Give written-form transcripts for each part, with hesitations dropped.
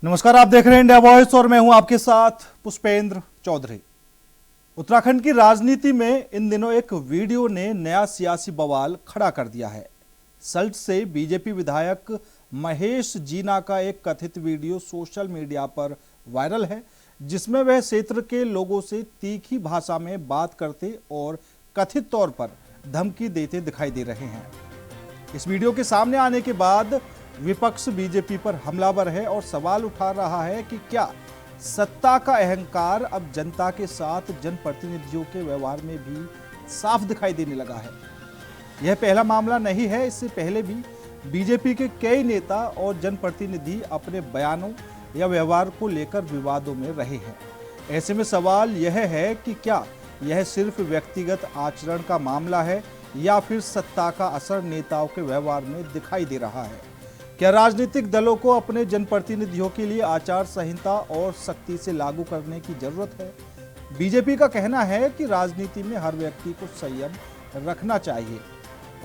नमस्कार, आप देख रहे हैं इंडिया वॉइस और मैं हूं आपके साथ पुष्पेंद्र चौधरी। उत्तराखंड की राजनीति में इन दिनों एक वीडियो ने नया सियासी बवाल खड़ा कर दिया है। सल्ट से बीजेपी विधायक महेश जीना का एक कथित वीडियो सोशल मीडिया पर वायरल है, जिसमें वह क्षेत्र के लोगों से तीखी भाषा में बात करते और कथित तौर पर धमकी देते दिखाई दे रहे हैं। इस वीडियो के सामने आने के बाद विपक्ष बीजेपी पर हमलावर है और सवाल उठा रहा है कि क्या सत्ता का अहंकार अब जनता के साथ जनप्रतिनिधियों के व्यवहार में भी साफ दिखाई देने लगा है। यह पहला मामला नहीं है, इससे पहले भी बीजेपी के कई नेता और जनप्रतिनिधि अपने बयानों या व्यवहार को लेकर विवादों में रहे हैं। ऐसे में सवाल यह है कि क्या यह सिर्फ व्यक्तिगत आचरण का मामला है या फिर सत्ता का असर नेताओं के व्यवहार में दिखाई दे रहा है। क्या राजनीतिक दलों को अपने जनप्रतिनिधियों के लिए आचार संहिता और सख्ती से लागू करने की जरूरत है? बीजेपी का कहना है कि राजनीति में हर व्यक्ति को संयम रखना चाहिए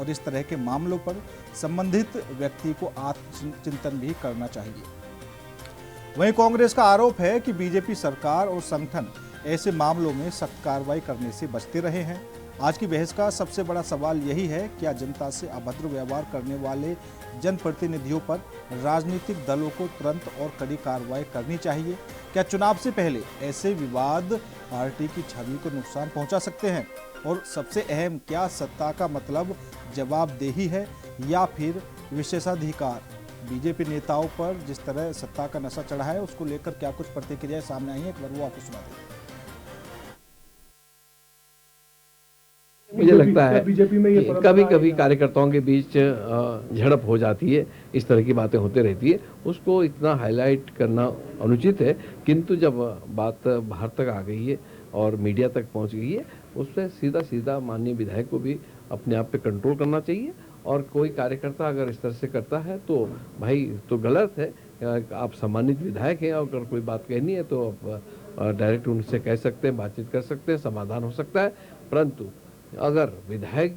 और इस तरह के मामलों पर संबंधित व्यक्ति को आत्मचिंतन भी करना चाहिए। वहीं कांग्रेस का आरोप है कि बीजेपी सरकार और संगठन ऐसे मामलों में सख्त कार्रवाई करने से बचते रहे हैं। आज की बहस का सबसे बड़ा सवाल यही है, क्या जनता से अभद्र व्यवहार करने वाले जनप्रतिनिधियों पर राजनीतिक दलों को तुरंत और कड़ी कार्रवाई करनी चाहिए? क्या चुनाव से पहले ऐसे विवाद पार्टी की छवि को नुकसान पहुंचा सकते हैं? और सबसे अहम, क्या सत्ता का मतलब जवाबदेही है या फिर विशेषाधिकार? बीजेपी नेताओं पर जिस तरह सत्ता का नशा चढ़ा है, उसको लेकर क्या कुछ प्रतिक्रियाएं सामने आई हैं, एक बार वो आपको सुना दें। मुझे लगता है कभी कभी कार्यकर्ताओं के बीच झड़प हो जाती है, इस तरह की बातें होते रहती है, उसको इतना हाईलाइट करना अनुचित है। किंतु जब बात बाहर तक आ गई है और मीडिया तक पहुंच गई है, उस पर सीधा सीधा माननीय विधायक को भी अपने आप पे कंट्रोल करना चाहिए। और कोई कार्यकर्ता अगर इस तरह से करता है तो भाई तो गलत है। आप सम्मानित विधायक हैं, अगर कोई बात कहनी है तो आप डायरेक्ट उनसे कह सकते हैं, बातचीत कर सकते हैं, समाधान हो सकता है। परंतु अगर विधायक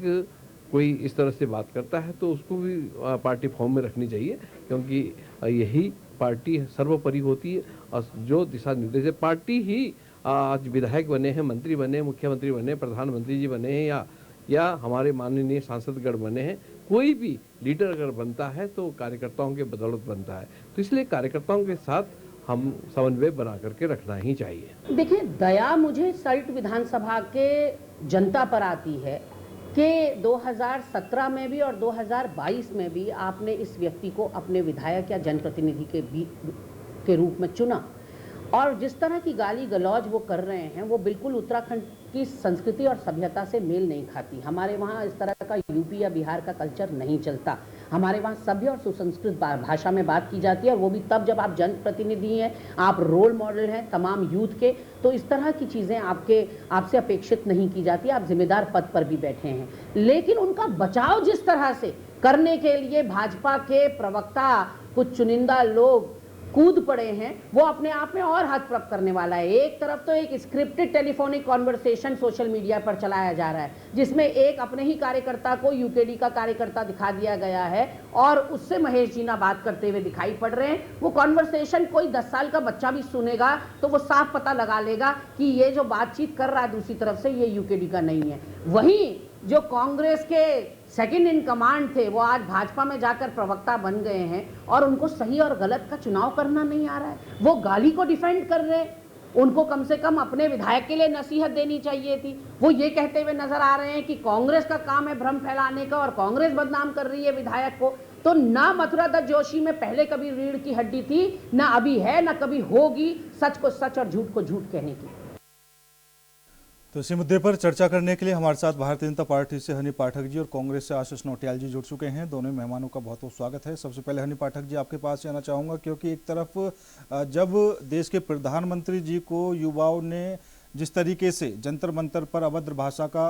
कोई इस तरह से बात करता है तो उसको भी पार्टी फॉर्म में रखनी चाहिए, क्योंकि यही पार्टी सर्वोपरि होती है और जो दिशा निर्देश है, पार्टी ही आज विधायक बने हैं, मंत्री बने, मुख्यमंत्री बने, प्रधानमंत्री जी बने हैं या हमारे माननीय सांसदगण बने हैं, कोई भी लीडर अगर बनता है तो कार्यकर्ताओं के बदौलत बनता है। तो इसलिए कार्यकर्ताओं के साथ हम समन्वय बना करके रखना ही चाहिए। देखिए, दया मुझे सल्ट विधानसभा के जनता पर आती है कि 2017 में भी और 2022 में भी आपने इस व्यक्ति को अपने विधायक या जनप्रतिनिधि के रूप में चुना, और जिस तरह की गाली गलौज वो कर रहे हैं वो बिल्कुल उत्तराखंड की संस्कृति और सभ्यता से मेल नहीं खाती। हमारे वहाँ इस तरह का यूपी या बिहार का कल्चर नहीं चलता। हमारे वहाँ सभ्य और सुसंस्कृत भाषा में बात की जाती है, और वो भी तब जब आप जनप्रतिनिधि हैं, आप रोल मॉडल हैं तमाम यूथ के। तो इस तरह की चीज़ें आपसे अपेक्षित नहीं की जाती। आप जिम्मेदार पद पर भी बैठे हैं, लेकिन उनका बचाव जिस तरह से करने के लिए भाजपा के प्रवक्ता कुछ चुनिंदा लोग कूद पड़े हैं, वो अपने आप में और हतप्रभ करने वाला है। एक तरफ तो एक scripted telephonic conversation social media पर चलाया जा रहा है, जिसमें एक अपने ही कार्यकर्ता को यूकेडी का कार्यकर्ता दिखा दिया गया है और उससे महेश जीना बात करते हुए दिखाई पड़ रहे हैं। वो कॉन्वर्सेशन कोई 10 साल का बच्चा भी सुनेगा तो वो साफ पता लगा लेगा कि ये जो बातचीत कर रहा है दूसरी तरफ से, ये यूकेडी का नहीं है। वहीं जो कांग्रेस के सेकंड इन कमांड थे, वो आज भाजपा में जाकर प्रवक्ता बन गए हैं और उनको सही और गलत का चुनाव करना नहीं आ रहा है। वो गाली को डिफेंड कर रहे हैं। उनको कम से कम अपने विधायक के लिए नसीहत देनी चाहिए थी। वो ये कहते हुए नजर आ रहे हैं कि कांग्रेस का काम है भ्रम फैलाने का और कांग्रेस बदनाम कर रही है विधायक को। तो ना मथुरा दत्त जोशी में पहले कभी रीढ़ की हड्डी थी, ना अभी है, ना कभी होगी सच को सच और झूठ को झूठ कहने की। तो इसी मुद्दे पर चर्चा करने के लिए हमारे साथ भारतीय जनता पार्टी से हनी पाठक जी और कांग्रेस से आशीष नौटियाल जी जुड़ चुके हैं। दोनों मेहमानों का बहुत बहुत स्वागत है। सबसे पहले हनी पाठक जी, आपके पास जाना चाहूँगा, क्योंकि एक तरफ जब देश के प्रधानमंत्री जी को युवाओं ने जिस तरीके से जंतर मंतर पर अभद्र भाषा का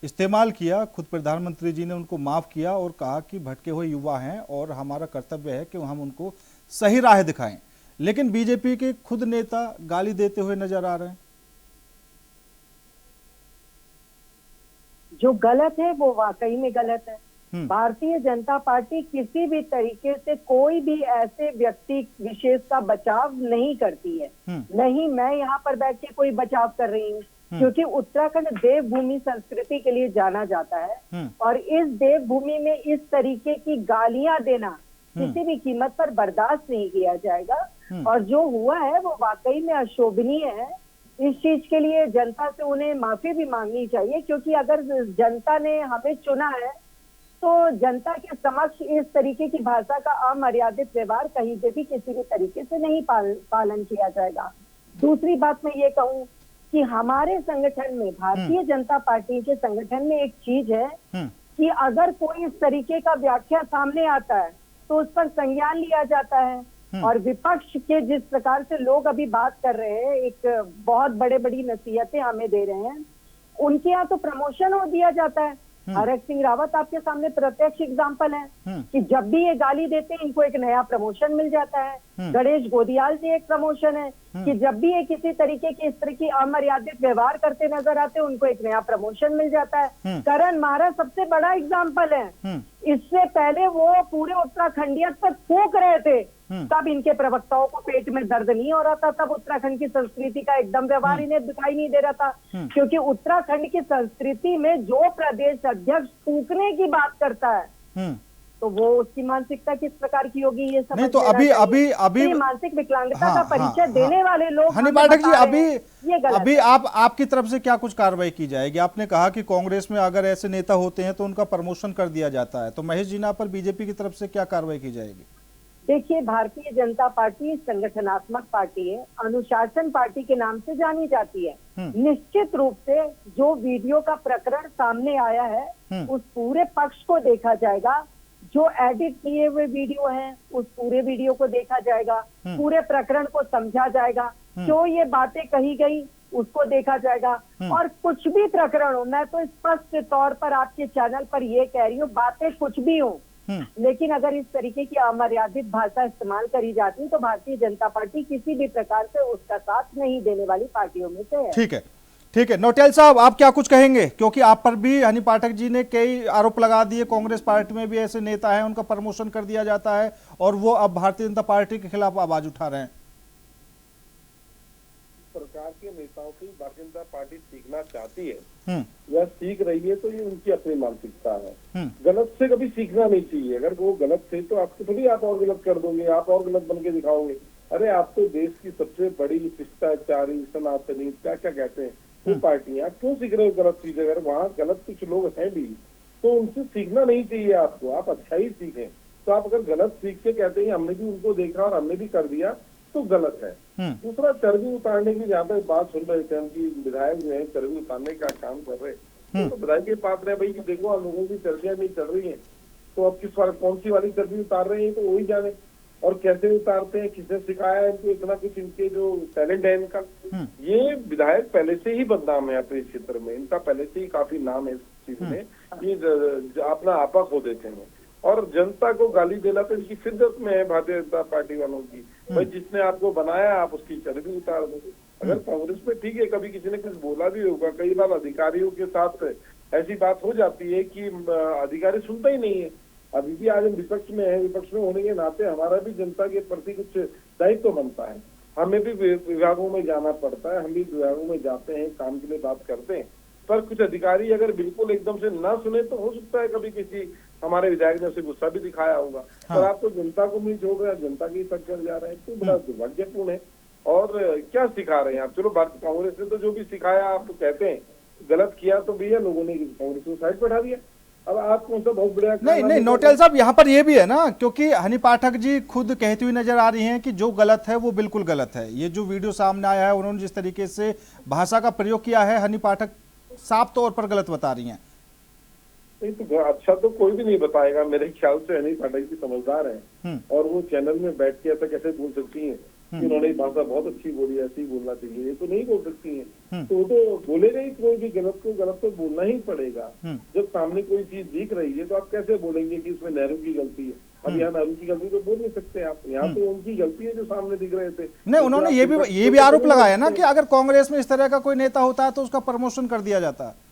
इस्तेमाल किया, खुद प्रधानमंत्री जी ने उनको माफ़ किया और कहा कि भटके हुए युवा हैं और हमारा कर्तव्य है कि हम उनको सही राह दिखाएं, लेकिन बीजेपी के खुद नेता गाली देते हुए नजर आ रहे हैं। जो गलत है वो वाकई में गलत है। भारतीय जनता पार्टी किसी भी तरीके से कोई भी ऐसे व्यक्ति विशेष का बचाव नहीं करती है। नहीं मैं यहाँ पर बैठ के कोई बचाव कर रही हूँ, क्योंकि उत्तराखंड देवभूमि संस्कृति के लिए जाना जाता है और इस देवभूमि में इस तरीके की गालियां देना किसी भी कीमत पर बर्दाश्त नहीं किया जाएगा। और जो हुआ है वो वाकई में अशोभनीय है। इस चीज के लिए जनता से उन्हें माफी भी मांगनी चाहिए, क्योंकि अगर जनता ने हमें चुना है तो जनता के समक्ष इस तरीके की भाषा का अमर्यादित व्यवहार कहीं पे भी किसी भी तरीके से नहीं पालन किया जाएगा। दूसरी बात मैं ये कहूँ कि हमारे संगठन में, भारतीय जनता पार्टी के संगठन में एक चीज है कि अगर कोई इस तरीके का व्याख्या सामने आता है तो उस पर संज्ञान लिया जाता है। और विपक्ष के जिस प्रकार से लोग अभी बात कर रहे हैं, एक बहुत बड़ी नसीहतें हमें दे रहे हैं, उनके यहाँ तो प्रमोशन हो दिया जाता है। हरक सिंह रावत आपके सामने प्रत्यक्ष एग्जाम्पल है कि जब भी ये गाली देते हैं इनको एक नया प्रमोशन मिल जाता है। गणेश गोदियाल जी एक प्रमोशन है कि जब भी ये किसी तरीके की इस तरह की अमर्यादित व्यवहार करते नजर आते हैं उनको एक नया प्रमोशन मिल जाता है। करण महाराज सबसे बड़ा एग्जाम्पल है। इससे पहले वो पूरे उत्तराखंडियत पर थूक रहे थे, तब इनके प्रवक्ताओं को पेट में दर्द नहीं हो रहा था, तब उत्तराखंड की संस्कृति का एकदम व्यवहार इन्हें दिखाई नहीं दे रहा था। क्योंकि उत्तराखंड की संस्कृति में जो प्रदेश अध्यक्ष थूकने की बात करता है तो वो उसकी मानसिकता किस प्रकार की होगी ये समझ नहीं तो अभी मानसिक विकलांगता का परिचय देने वाले लोग हनी पाठक जी अभी आपकी तरफ से क्या कुछ कार्रवाई की जाएगी? आपने कहा कि कांग्रेस में अगर ऐसे नेता होते हैं तो उनका प्रमोशन कर दिया जाता है, तो महेश जीना पर बीजेपी की तरफ से क्या कार्रवाई की जाएगी? देखिए, भारतीय जनता पार्टी संगठनात्मक पार्टी है, अनुशासन पार्टी के नाम से जानी जाती है। निश्चित रूप से जो वीडियो का प्रकरण सामने आया है उस पूरे पक्ष को देखा जाएगा। जो एडिट किए हुए वीडियो हैं उस पूरे वीडियो को देखा जाएगा, पूरे प्रकरण को समझा जाएगा, क्यों ये बातें कही गई उसको देखा जाएगा। और कुछ भी प्रकरण हो, मैं तो स्पष्ट तौर पर आपके चैनल पर ये कह रही हूँ, बातें कुछ भी हो, लेकिन अगर इस तरीके की अमर्यादित भाषा इस्तेमाल करी जाती तो भारतीय जनता पार्टी किसी भी प्रकार से उसका साथ नहीं देने वाली पार्टियों में से है। ठीक है नौटियाल साहब, आप क्या कुछ कहेंगे? क्योंकि आप पर भी हनी पाठक जी ने कई आरोप लगा दिए, कांग्रेस पार्टी में भी ऐसे नेता हैं, उनका प्रमोशन कर दिया जाता है और वो अब भारतीय जनता पार्टी के खिलाफ आवाज उठा रहे हैं। सरकार के नेताओं की भारतीय जनता पार्टी सीखना चाहती है या सीख रही है तो ये उनकी अपनी मानसिकता है। गलत से कभी सीखना नहीं चाहिए। अगर वो गलत थे तो आपको थोड़ी आप और गलत कर दोगे, आप और गलत बन के दिखाओगे। अरे आप तो देश की सबसे बड़ी शिष्टाचारी, सनातनी, क्या क्या कहते हैं वो पार्टियां, क्यों सीख रहे हो गलत चीजें? अगर वहाँ गलत कुछ लोग हैं भी तो उनसे सीखना नहीं चाहिए आपको, आप अच्छा ही सीखें। तो आप अगर गलत सीख के कहते हैं हमने भी उनको देखा और हमने भी कर दिया तो गलत है। दूसरा, चर्बी उतारने की जहाँ पे बात सुन रहे थे हम कि विधायक जो है चर्बी उतारने का काम कर रहे तो बधाई के पात्र है भाई कि देखो आप लोगों की चर्बियां नहीं चल रही हैं तो अब कौन सी वाली चर्बी उतार रहे हैं तो वही जाने, और कैसे उतारते हैं, किसने सिखाया है इनको इतना कुछ, इनके जो टैलेंट है इनका। ये विधायक पहले से ही बदनाम है अपने क्षेत्र में, इनका पहले से ही काफी नाम है इस चीज में, ये अपना आपा खो देते हैं। और जनता को गाली देना तो इनकी फितरत में है भारतीय जनता पार्टी वालों की। भाई जिसने आपको बनाया आप उसकी चर्बी उतार दो। अगर कांग्रेस में ठीक है कभी किसी ने कुछ बोला भी होगा, कई बार अधिकारियों के साथ ऐसी बात हो जाती है कि अधिकारी सुनता ही नहीं है। अभी भी आज हम विपक्ष में है, विपक्ष में होने के नाते हमारा भी जनता के प्रति कुछ दायित्व बनता है। हमें भी विभागों में जाना पड़ता है, हम भी विभागों में जाते हैं, काम के लिए बात करते हैं, पर कुछ अधिकारी अगर बिल्कुल एकदम से ना सुने तो हो सकता है कभी किसी हमारे विधायक ने उसे गुस्सा भी दिखाया होगा। पर आप तो जनता को नहीं छोड़ रहे, जनता की टक्कर जा रहे हैं, तो बड़ा दुर्भाग्यपूर्ण है। और क्या सिखा रहे हैं आप? चलो भारतीय कांग्रेस ने तो जो भी सिखाया आप तो कहते हैं, गलत किया तो भैया लोगों ने कांग्रेस को साइड पर हटा दिया। अब आप कौन सा बहुत बड़ा नहीं नौटियाल साहब, यहाँ पर ये भी है ना, क्योंकि हनी पाठक जी खुद कहती हुई नजर आ रही हैं कि जो गलत है वो बिल्कुल गलत है। ये जो वीडियो सामने आया है, उन्होंने जिस तरीके से भाषा का प्रयोग किया है, हनी पाठक साफ तौर पर गलत बता रही हैं। नहीं तो अच्छा तो कोई भी नहीं बताएगा मेरे ख्याल से। हनी पाठक जी समझदार हैं और वो चैनल में बैठ के ऐसा कैसे बोल सकती हैं कि उन्होंने भाषा बहुत अच्छी बोली, ऐसे ही बोलना चाहिए, ये तो नहीं बोल सकती हैं। तो वो तो बोलेगा ही, कोई भी गलत को गलत तो बोलना ही पड़ेगा। जब सामने कोई चीज दिख रही है तो आप कैसे बोलेंगे कि इसमें नेहरू की गलती है? अब यहाँ नेहरू की गलती तो बोल नहीं सकते आप, यहाँ तो उनकी गलती है जो सामने दिख रहे थे। नहीं, उन्होंने ये भी आरोप लगाया ना कि अगर कांग्रेस में इस तरह का कोई नेता होता है तो उसका प्रमोशन कर दिया जाता है।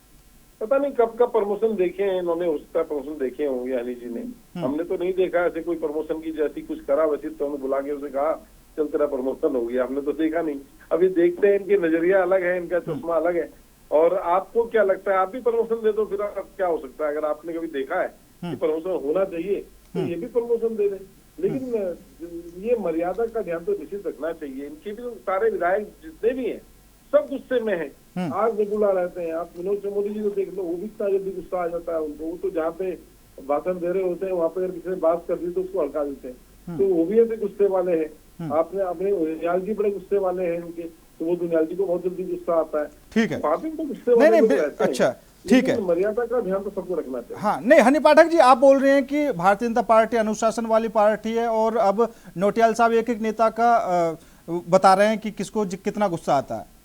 पता नहीं कब का प्रमोशन देखे हैं इन्होंने, हो सकता है प्रमोशन देखे होंगे हनी जी ने। हमने तो नहीं देखा ऐसे कोई प्रमोशन की, जैसी कुछ करा वैसे तो हमने बुला के उसे कहा चल तेरा प्रमोशन हो गया, हमने तो देखा नहीं। अभी देखते हैं, इनके नजरिया अलग है, इनका चश्मा अलग है। और आपको क्या लगता है, आप भी प्रमोशन दे दो, फिर आप क्या हो सकता है? अगर आपने कभी देखा है कि प्रमोशन होना चाहिए तो ये भी प्रमोशन दे दें। लेकिन ये मर्यादा का ध्यान तो निश्चित रखना चाहिए। इनके भी तो सारे विधायक जितने भी हैं सब गुस्से में हैं, आग निगुला रहते हैं। आप विनोद चमोली जी को देख लो, वो भी इतना जल्दी गुस्सा आ जाता है उनको। वो तो जहाँ पे भाषण दे रहे होते हैं वहाँ पे अगर किसी ने बात कर दी तो उसको हल्का देते हैं, तो वो भी ऐसे गुस्से वाले हैं। आपने अपने दुनियाल जी बड़े गुस्से वाले हैं इनके, तो वो दुनियाल जी को बहुत जल्दी गुस्सा आता है। ठीक है, पार्टी तो गुस्से वाले लोग रहते हैं। अच्छा ठीक है, मर्यादा का ध्यान तो सबको रखना चाहिए। हाँ नहीं, हनी पाठक जी आप बोल रहे हैं कि भारतीय जनता पार्टी अनुशासन वाली पार्टी है और अब नोटियाल साहब एक एक नेता का बता रहे हैं कि किसको कितना गुस्सा आता है।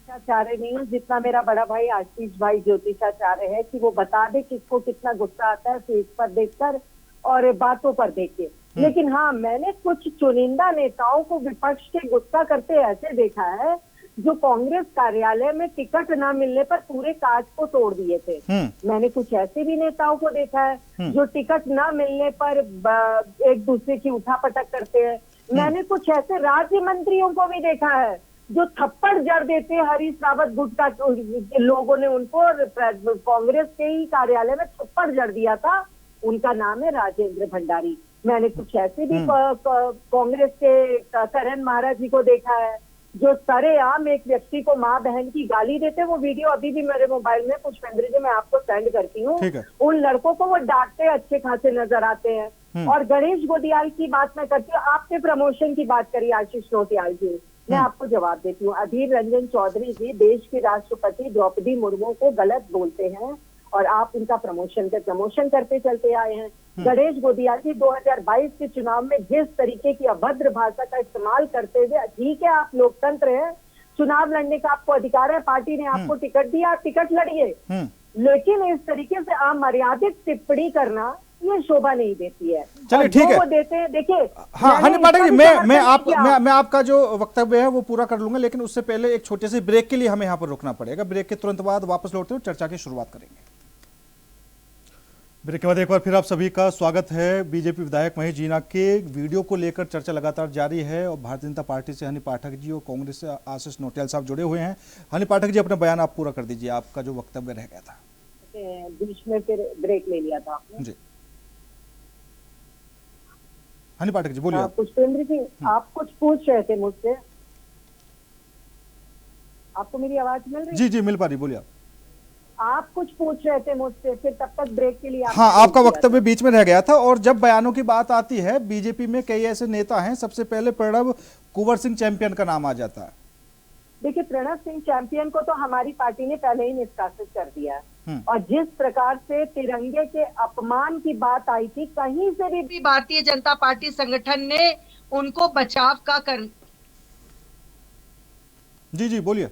ज्योतिषाचार्य नहीं, जितना मेरा बड़ा भाई आशीष भाई ज्योतिषाचार्य है कि वो बता दे किसको कितना गुस्सा आता है फेस पर देखकर और बातों पर देख के। लेकिन हाँ, मैंने कुछ चुनिंदा नेताओं को विपक्ष के गुस्सा करते ऐसे देखा है जो कांग्रेस कार्यालय में टिकट ना मिलने पर पूरे कांच को तोड़ दिए थे। मैंने कुछ ऐसे भी नेताओं को देखा है जो टिकट ना मिलने पर एक दूसरे की उठापटक करते हैं। मैंने कुछ ऐसे राज्य मंत्रियों को भी देखा है जो थप्पड़ जड़ देते हैं। हरीश रावत गुट का लोगों ने उनको कांग्रेस के ही कार्यालय में थप्पड़ जड़ दिया था। उनका नाम है राजेंद्र भंडारी। मैंने कुछ ऐसे भी कांग्रेस के करण महाराज जी को देखा है जो सरेआम एक व्यक्ति को माँ बहन की गाली देते। वो वीडियो अभी भी मेरे मोबाइल में पुष्पेंद्र जी मैं आपको सेंड करती हूँ। उन लड़कों को वो डांटते अच्छे खासे नजर आते हैं। और गणेश गोदियाल की बात मैं करती हूँ। आपने प्रमोशन की बात करी आशीष नोटियाल जी, मैं आपको जवाब देती हूँ। अधीर रंजन चौधरी जी देश की राष्ट्रपति द्रौपदी मुर्मू को गलत बोलते हैं और आप उनका प्रमोशन करते चलते आए हैं। गणेश गोदियाल जी 2022 के चुनाव में जिस तरीके की अभद्र भाषा का इस्तेमाल करते हुए, ठीक है आप लोकतंत्र है, चुनाव लड़ने का आपको अधिकार है, पार्टी ने आपको टिकट दिया, आप टिकट लड़िए, लेकिन इस तरीके से अमर्यादित टिप्पणी करना ये शोभा नहीं देती है। चलिए ठीक है, वो देते हैं। देखिए हाँ हनी पाठक जी, मैं आपका जो वक्तव्य है वो पूरा कर लूंगा, लेकिन उससे पहले एक छोटे से ब्रेक के लिए हमें यहाँ पर रुकना पड़ेगा। ब्रेक के तुरंत बाद वापस लौटते हुए चर्चा की शुरुआत करेंगे। ब्रेक के बाद एक बार फिर आप सभी का स्वागत है। बीजेपी विधायक महेश जीना के वीडियो को लेकर चर्चा लगातार जारी है और भारतीय जनता पार्टी से हनी पाठक जी और कांग्रेस से आशीष नोटियाल साहब जुड़े हुए हैं। हनी पाठक जी अपना बयान आप पूरा कर दीजिए, आपका जो वक्तव्य रह गया था। बीच में फिर ब्रेक ले लिया था आपने जी। हनी पाठक जी बोलिए। पुष्पेंद्र जी आप कुछ पूछ रहे थे मुझसे, आपको मेरी आवाज मिल रही? जी जी मिल पा रही, बोलिए आप कुछ पूछ रहे थे मुझसे, फिर तब तक ब्रेक के लिए हाँ आपका वक्तव्य बीच में रह गया था। और जब बयानों की बात आती है, बीजेपी में कई ऐसे नेता हैं, सबसे पहले प्रणब कुंवर सिंह चैंपियन का नाम आ जाता है। देखिए प्रणब सिंह चैंपियन को तो हमारी पार्टी ने पहले ही निष्कासित कर दिया है। और जिस प्रकार से तिरंगे के अपमान की बात आई थी, कहीं से भी भारतीय जनता पार्टी संगठन ने उनको बचाव का कर जी बोलिए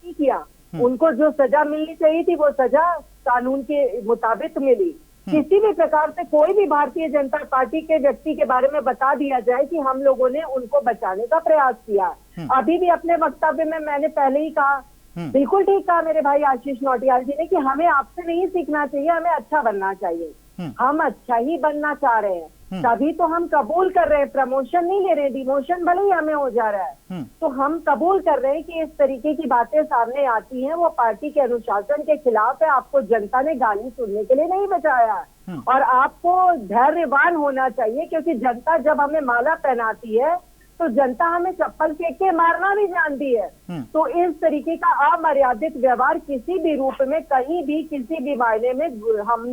किया। उनको जो सजा मिलनी चाहिए थी वो सजा कानून के मुताबिक मिली। किसी भी प्रकार से कोई भी भारतीय जनता पार्टी के व्यक्ति के बारे में बता दिया जाए कि हम लोगों ने उनको बचाने का प्रयास किया। अभी भी अपने वक्तव्य में मैंने पहले ही कहा, बिल्कुल ठीक कहा मेरे भाई आशीष नोटियाल जी ने कि हमें आपसे नहीं सीखना चाहिए, हमें अच्छा बनना चाहिए। हम अच्छा ही बनना चाह रहे हैं, तभी तो हम कबूल कर रहे हैं, प्रमोशन नहीं ले रहे, डिमोशन भले ही हमें हो जा रहा है तो हम कबूल कर रहे हैं कि इस तरीके की बातें सामने आती हैं वो पार्टी के अनुशासन के खिलाफ है। आपको जनता ने गाली सुनने के लिए नहीं बचाया और आपको धैर्यवान होना चाहिए, क्योंकि जनता जब हमें माला पहनाती है तो जनता हमें चप्पल फेंक के मारना भी जानती है। तो इस तरीके का अमर्यादित व्यवहार किसी भी रूप में, कहीं भी, किसी भी मायने में हम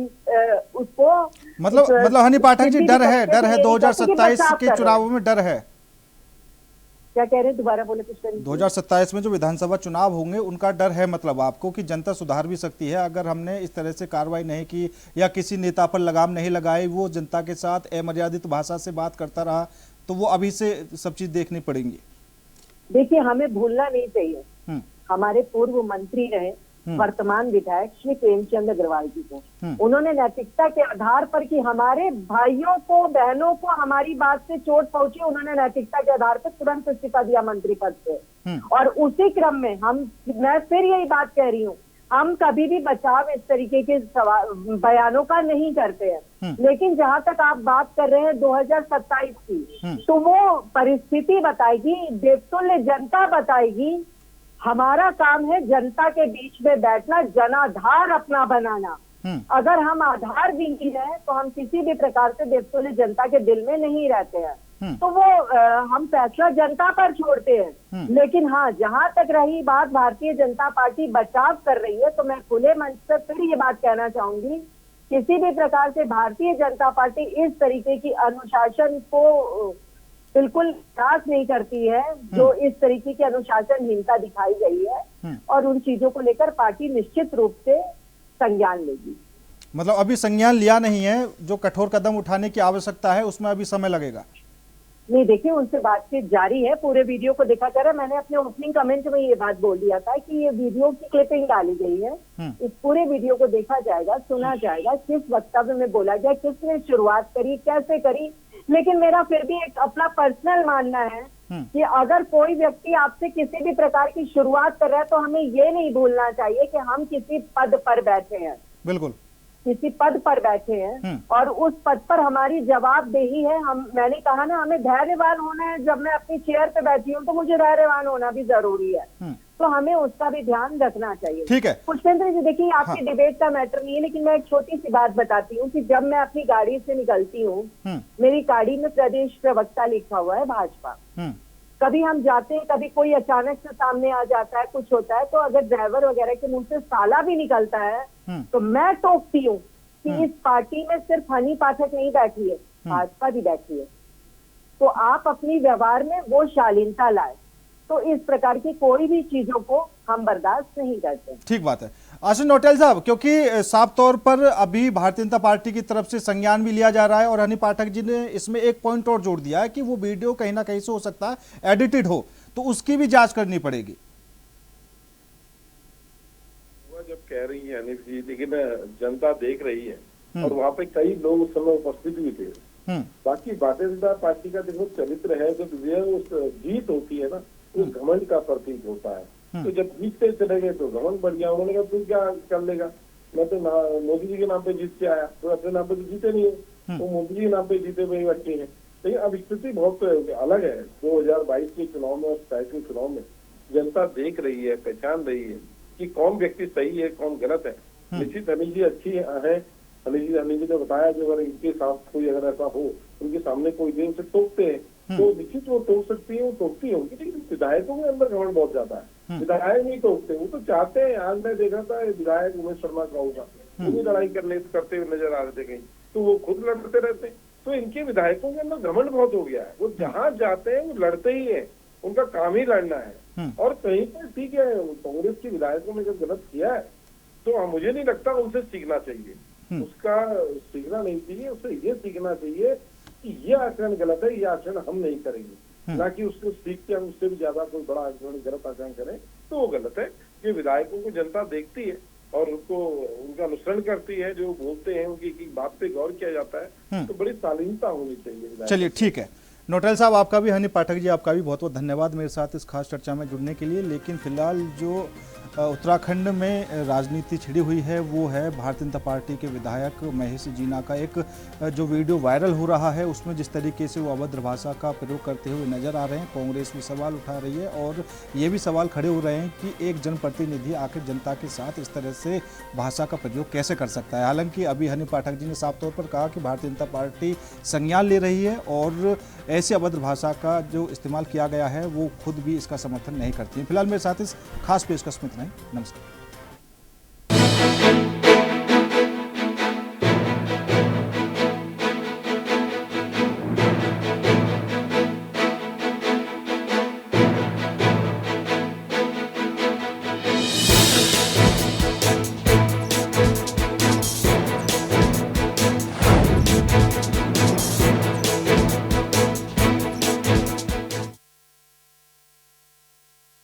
उसको मतलब हनी पाठक जी डर है 2027 के चुनावों में डर है। क्या कह रहे हैं, दोबारा बोले पुष्पेंद्र? 2027 में जो विधानसभा चुनाव होंगे उनका डर है, मतलब आपको कि जनता सुधार भी सकती है अगर हमने इस तरह से कार्रवाई नहीं की या किसी नेता पर लगाम नहीं लगाई, वो जनता के साथ अमर्यादित भाषा से बात करता रहा, तो वो अभी से सब चीज देखनी पड़ेंगी। देखिए हमें भूलना नहीं चाहिए, हमारे पूर्व मंत्री रहे, वर्तमान विधायक श्री प्रेमचंद अग्रवाल जी को। उन्होंने नैतिकता के आधार पर कि हमारे भाइयों को बहनों को हमारी बात से चोट पहुंची, उन्होंने नैतिकता के आधार पर तुरंत इस्तीफा दिया मंत्री पद से। और उसी क्रम में मैं फिर यही बात कह रही हूँ, हम कभी भी बचाव इस तरीके के बयानों का नहीं करते हैं, लेकिन जहां तक आप बात कर रहे हैं 2027 की, तो वो परिस्थिति बताएगी, देवतुल्य जनता बताएगी। हमारा काम है जनता के बीच में बैठना, जनाधार अपना बनाना। अगर हम आधार विहीन है तो हम किसी भी प्रकार से देवतुल्य जनता के दिल में नहीं रहते हैं, तो वो हम फैसला जनता पर छोड़ते हैं। लेकिन हाँ, जहां तक रही बात भारतीय जनता पार्टी बचाव कर रही है, तो मैं खुले मंच पर फिर ये बात कहना चाहूंगी, किसी भी प्रकार से भारतीय जनता पार्टी इस तरीके की अनुशासन को बिल्कुल विश्वास नहीं करती है, जो इस तरीके की अनुशासनहीनता दिखाई गई है, और उन चीजों को लेकर पार्टी निश्चित रूप से संज्ञान लेगी। मतलब अभी संज्ञान लिया नहीं है, जो कठोर कदम उठाने की आवश्यकता है उसमें अभी समय लगेगा। नहीं, देखिए, उनसे बातचीत जारी है, पूरे वीडियो को देखा जा रहा है। मैंने अपने ओपनिंग कमेंट में ये बात बोल दिया था कि ये वीडियो की क्लिपिंग डाली गई है, इस पूरे वीडियो को देखा जाएगा, सुना जाएगा, किस वक्तव्य में बोला गया, किसने शुरुआत करी, कैसे करी। लेकिन मेरा फिर भी एक अपना पर्सनल मानना है कि अगर कोई व्यक्ति आपसे किसी भी प्रकार की शुरुआत कर रहा है, तो हमें ये नहीं भूलना चाहिए कि हम किसी पद पर बैठे हैं, बिल्कुल किसी पद पर बैठे हैं, और उस पद पर हमारी जवाबदेही है। मैंने कहा ना, हमें धैर्यवान होना है। जब मैं अपनी चेयर पे बैठी हूँ तो मुझे धैर्यवान होना भी जरूरी है, तो हमें उसका भी ध्यान रखना चाहिए। ठीक है पुष्पेंद्र जी, देखिए, आपकी डिबेट का मैटर नहीं है, लेकिन मैं एक छोटी सी बात बताती हूँ कि जब मैं अपनी गाड़ी से निकलती हूँ, मेरी गाड़ी में प्रदेश प्रवक्ता लिखा हुआ है भाजपा। कभी हम जाते हैं, कभी कोई अचानक से सामने आ जाता है, कुछ होता है, तो अगर ड्राइवर वगैरह के मुंह से साला भी निकलता है, तो मैं टोकती हूँ कि इस पार्टी में सिर्फ हनी पाठक नहीं बैठी है, भाजपा भी बैठी है। तो आप अपनी व्यवहार में वो शालीनता लाए। तो इस प्रकार की कोई भी चीजों को हम बर्दाश्त नहीं करते। ठीक बात है आशीष नौटियाल साहब, क्योंकि साफ तौर पर अभी भारतीय जनता पार्टी की तरफ से संज्ञान भी लिया जा रहा है, और हनी पाठक जी ने इसमें एक पॉइंट और जोड़ दिया है कि वो वीडियो कहीं ना कहीं से हो सकता है एडिटेड हो, तो उसकी भी जांच करनी पड़ेगी। जब कह रही है अनिल जी, लेकिन जनता देख रही है, और वहाँ पे कई लोग उस समय उपस्थित भी थे। बाकी भारतीय जनता पार्टी का देखो चरित्र है, जब जीत होती है ना, वो घमंड का प्रतीक होता है। तो जब जीतते चले गए तो घमंड बढ़ गया। उन्होंने कहा, तू क्या कर लेगा, मैं तो मोदी जी के नाम पे जीत के आया, तो अपने नाम पे तो जीते नहीं है, तो मोदी जी के नाम पे जीते हुए बच्चे हैं। लेकिन अब स्थिति बहुत अलग है। 2022 के चुनाव में और 27 के चुनाव में जनता देख रही है, पहचान रही है कि कौन व्यक्ति सही है, कौन गलत है। निश्चित अनिल जी अच्छी है, अनिल जी ने बताया कि अगर इनके साथ कोई अगर ऐसा हो, उनके सामने कोई दे उसे टोकते हैं, तो निश्चित वो टोक सकती है, वो टोकती होंगी। लेकिन विधायकों के अंदर घमंड बहुत ज्यादा है, विधायक नहीं टोकते, वो तो चाहते हैं। आज मैं देखा था विधायक उमेश शर्मा का होगा, वो भी लड़ाई करते हुए नजर आ रहे थे कहीं, तो वो खुद लड़ते रहते हैं। तो इनके विधायकों के अंदर घमंड बहुत हो गया है, वो जहाँ जाते हैं वो लड़ते ही है, उनका काम ही लड़ना है। और कहीं पर ठीक है, कांग्रेस के विधायकों ने जब गलत किया है, तो मुझे नहीं लगता उनसे सीखना चाहिए, उसका सीखना नहीं चाहिए, उसे ये सीखना चाहिए कि ये आचरण गलत है, ये आचरण हम नहीं करेंगे, ना कि उसको सीख के हम उससे भी ज्यादा कोई बड़ा आचरण गलत आचरण करें, तो वो गलत है। ये विधायकों को जनता देखती है और उनको उनका अनुसरण करती है, जो बोलते हैं उनकी एक बात पे गौर किया जाता है, तो बड़ी शालीनता होनी चाहिए। चलिए ठीक है, नौटियाल साहब आपका भी, हनी पाठक जी आपका भी बहुत बहुत धन्यवाद मेरे साथ इस खास चर्चा में जुड़ने के लिए। लेकिन फिलहाल जो उत्तराखंड में राजनीति छिड़ी हुई है वो है भारतीय जनता पार्टी के विधायक महेश जीना का एक जो वीडियो वायरल हो रहा है, उसमें जिस तरीके से वो अभद्र भाषा का प्रयोग करते हुए नजर आ रहे हैं। कांग्रेस भी सवाल उठा रही है और ये भी सवाल खड़े हो रहे हैं कि एक जनप्रतिनिधि आखिर जनता के साथ इस तरह से भाषा का प्रयोग कैसे कर सकता है। हालांकि अभी हनी पाठक जी ने साफ तौर पर कहा कि भारतीय जनता पार्टी संज्ञान ले रही है और ऐसी अभद्र भाषा का जो इस्तेमाल किया गया है वो खुद भी इसका समर्थन नहीं करती है। फिलहाल मेरे साथ इस खास पेशकश में इतना ही। नमस्कार।